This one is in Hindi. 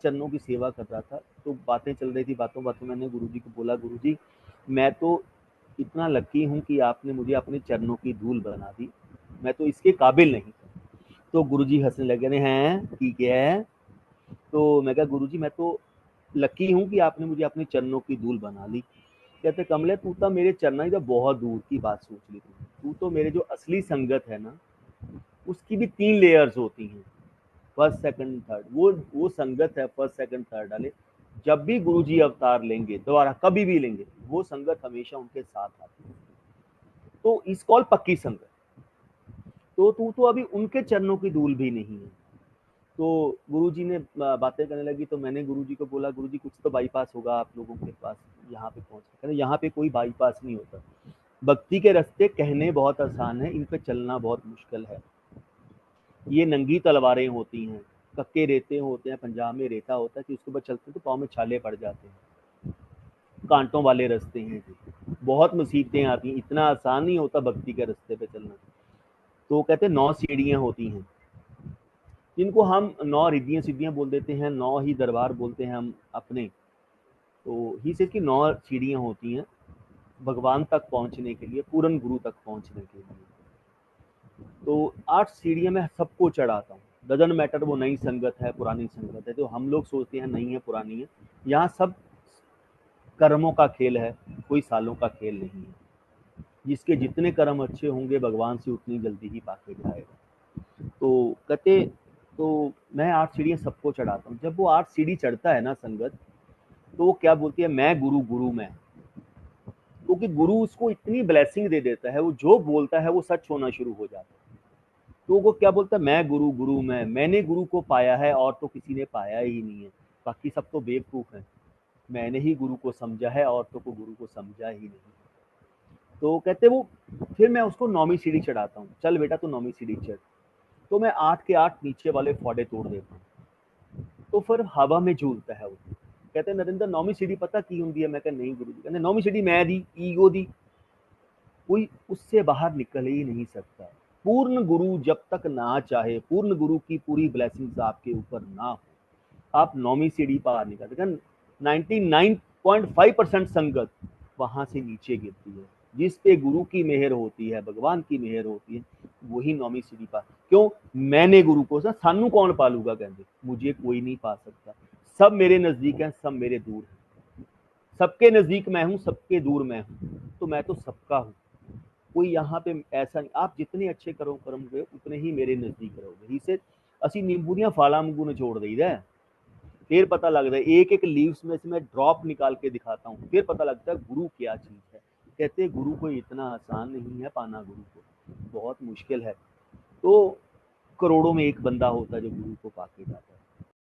चरणों की सेवा कर रहा था, तो बातें चल रही थी, बातों बातों मैंने गुरुजी को बोला, गुरुजी मैं तो इतना लकी हूँ कि आपने मुझे अपने चरणों की धूल बना दी, मैं तो इसके काबिल नहीं था। तो गुरुजी हंसने लगे, हैं ठीक है। तो मैं कहा गुरुजी मैं तो लकी हूँ कि आपने मुझे अपने चरणों की धूल बना ली। कहते कमले तू तो मेरे चरणों ही तो बहुत दूर की बात सोच ली, तू तो मेरे जो असली संगत है ना उसकी भी 3 लेयर्स होती हैं, फर्स्ट सेकंड थर्ड। वो संगत है फर्स्ट सेकंड थर्ड वाले, जब भी गुरुजी अवतार लेंगे दोबारा कभी भी लेंगे, वो संगत हमेशा उनके साथ आती है। तो इस कॉल पक्की संगत। तो तू तो अभी उनके चरणों की धूल भी नहीं है। तो गुरुजी ने बातें करने लगी, तो मैंने गुरुजी को बोला गुरुजी कुछ तो बाईपास होगा आप लोगों के पास यहाँ पे पहुंच। कहते यहाँ पे कोई बाईपास नहीं होता, भक्ति के रास्ते कहने बहुत आसान है, इन पे चलना बहुत मुश्किल है। ये नंगी तलवारें होती हैं, कक्के रेते होते हैं, पंजाब में रेता होता है कि उसके ऊपर चलते तो पाँव में छाले पड़ जाते हैं। कांटों वाले रास्ते हैं जी, बहुत मुसीबतें आती हैं, इतना आसान नहीं होता भक्ति के रास्ते पे चलना। तो कहते 9 सीढ़ियां होती हैं, जिनको हम 9 रिद्धियां सिद्धियां बोल देते हैं, 9 ही दरबार बोलते हैं हम अपने। तो ही से कि 9 सीढ़ियां होती हैं भगवान तक पहुंचने के लिए, पूर्ण गुरु तक पहुंचने के लिए। तो 8 सीढ़ियां मैं सबको चढ़ाता हूँ, डजंट मैटर वो नई संगत है पुरानी संगत है। तो हम लोग सोचते हैं नई है पुरानी है, यहाँ सब कर्मों का खेल है, कोई सालों का खेल नहीं है। जिसके जितने कर्म अच्छे होंगे भगवान से उतनी जल्दी ही पाके जाएगा। तो कहते तो मैं 8 सीढ़ियां सबको चढ़ाता हूँ। जब वो 8 सीढ़ी चढ़ता है ना संगत, तो वो क्या बोलती है, मैं गुरु गुरु मैं। क्योंकि गुरु उसको इतनी ब्लेसिंग दे देता है, वो जो बोलता है वो सच होना शुरू हो जाता है। तो वो क्या बोलता है, मैं गुरु गुरु मैंने गुरु को पाया है और तो किसी ने पाया ही नहीं है, बाकी सब तो बेवकूफ है। मैंने ही गुरु को समझा है और तो को गुरु को समझा ही नहीं। तो कहते वो फिर मैं उसको 9वीं सीढ़ी चढ़ाता हूँ, चल बेटा तू 9वीं सीढ़ी चढ़। तो मैं 8 के 8 नीचे वाले फोड़े तोड़ देता हूँ। तो फिर हवा में झूलता है वो। कहते नरेंद्र 9वीं सीढ़ी पता की होंगी है? मैं कहा नहीं गुरु जी। कहते 9वीं सीढ़ी मैं दी, ईगो दी, कोई उससे बाहर निकल ही नहीं सकता। पूर्ण गुरु जब तक ना चाहे, पूर्ण गुरु की पूरी ब्लेसिंग्स आपके ऊपर ना हो, आप 9वीं सीढ़ी पार नहीं करते। 99.5% संगत वहां से नीचे गिरती है। जिस पे गुरु की मेहर होती है, भगवान की मेहर होती है, वही 9वीं सीढ़ी पार। क्यों? मैंने गुरु को सानू कौन पालूगा, कहते मुझे कोई नहीं पा सकता। सब मेरे नजदीक है, सब मेरे दूर है। सबके नजदीक मैं हूँ, सबके दूर मैं हूँ, तो मैं तो सबका हूँ। कोई यहाँ पे ऐसा नहीं, आप जितने अच्छे करो करोगे उतने ही मेरे नजदीक रहोगे। इसे ਅਸੀਂ नींबू ਦੀਆਂ ਫਾਲਾਂ ਵਾਂਗੂ ਨਿਚੋੜ ਦਈਦਾ है। फिर पता लगता है एक एक लीव्स में से मैं ड्रॉप निकाल के दिखाता हूँ, फिर पता लगता है गुरु क्या चीज है। कहते गुरु को इतना आसान नहीं है पाना, गुरु को बहुत मुश्किल है। तो करोड़ों में एक बंदा होता है जो गुरु को पाके जाता है।